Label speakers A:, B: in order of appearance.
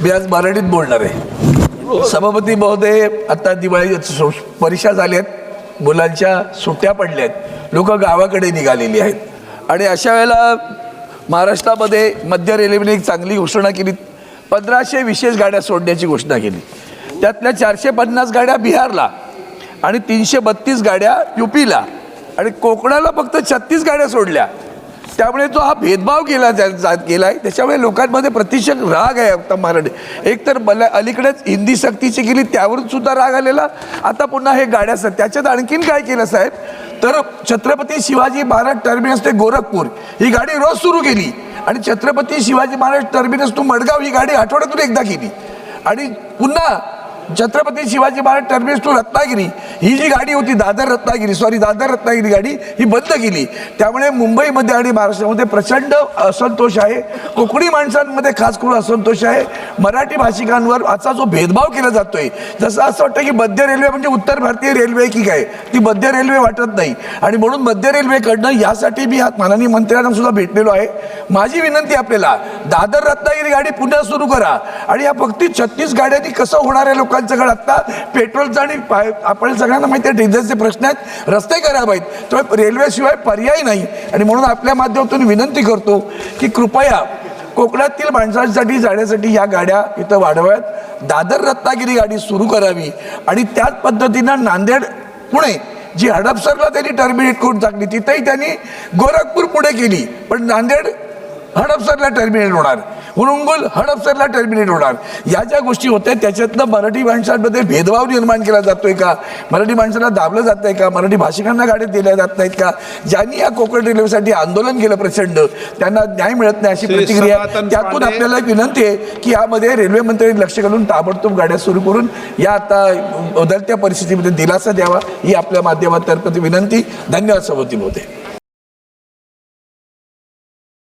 A: मी आज मराठीत बोलणार आहे. सभापती महोदय, आता दिवाळी परीक्षा झाल्यात, मुलांच्या सुट्ट्या पडल्यात, लोक गावाकडे निघालेली आहेत आणि अशा वेळेला महाराष्ट्रामध्ये मध्य रेल्वेने एक चांगली घोषणा केली. 1500 विशेष गाड्या सोडण्याची घोषणा केली. त्यातल्या 450 गाड्या बिहारला आणि 332 गाड्या यूपीला आणि कोकणाला फक्त 36 गाड्या सोडल्या. त्यामुळे तो हा भेदभाव केला गेला आहे. त्याच्यामुळे लोकांमध्ये प्रतिशत राग आहे. आता मराठी एकतर मला अलीकडेच हिंदी सक्तीची केली, त्यावरून सुद्धा राग आलेला. आता पुन्हा हे गाड्या त्याच्यात आणखीन काय केलं साहेब, तर छत्रपती शिवाजी महाराज टर्मिनस ते गोरखपूर ही गाडी रोज सुरू केली आणि छत्रपती शिवाजी महाराज टर्मिनस टू मडगाव ही गाडी आठवड्यातून एकदा केली आणि पुन्हा छत्रपती शिवाजी महाराज टर्मिनस टू रत्नागिरी ही जी गाडी होती दादर रत्नागिरी गाडी ही बंद केली. त्यामुळे मुंबईमध्ये आणि महाराष्ट्रामध्ये प्रचंड असंतोष आहे. कोकणी माणसांमध्ये खास करून असंतोष आहे. मराठी भाषिकांवर आजचा जो भेदभाव केला जातोय, जसं असं वाटतं की मध्य रेल्वे म्हणजे उत्तर भारतीय रेल्वे की काय, ती मध्य रेल्वे वाटत नाही. आणि म्हणून मध्य रेल्वेकडनं यासाठी मी माननीय मंत्र्यांना सुद्धा भेटलेलो आहे. माझी विनंती आपल्याला, दादर रत्नागिरी गाडी पुन्हा सुरू करा आणि या फक्त 36 गाड्यांनी कसं होणार आहे. लोकांच्याकडे आता पेट्रोलचा आणि आपण सगळ्यांना माहिती आहे डिझेलचे प्रश्न आहेत, रस्ते खराब आहेत, तर रेल्वेशिवाय पर्याय नाही. आणि म्हणून आपल्या माध्यमातून विनंती करतो की कृपया कोकणातील माणसांसाठी जाण्यासाठी या गाड्या इथं वाढवाव्यात. दादर रत्नागिरी गाडी सुरू करावी आणि त्याच पद्धतीनं नांदेड पुणे जी हडपसरला त्यांनी टर्मिनेट करून टाकली, तिथेही त्यांनी गोरखपूर पुढे केली, पण नांदेड हडपसरला टर्मिनेट होणार, हुरुंगुल हडपसरला टर्मिनेट होणार. या ज्या गोष्टी होत्या त्याच्यातनं मराठी माणसांमध्ये भेदभाव निर्माण केला जातोय का, मराठी माणसांना दाबलं जात आहे का, मराठी भाषिकांना गाड्या दिल्या जात नाहीत का, ज्यांनी या कोकण रेल्वेसाठी आंदोलन केलं प्रचंड त्यांना न्याय मिळत नाही अशी प्रतिक्रिया. त्यातून आपल्याला एक विनंती आहे की यामध्ये रेल्वे मंत्र्यांनी लक्ष घालून ताबडतोब गाड्या सुरू करून या आता बदलत्या परिस्थितीमध्ये दिलासा द्यावा ही आपल्या माध्यमातर्फे विनंती. धन्यवाद सभापती महोदय.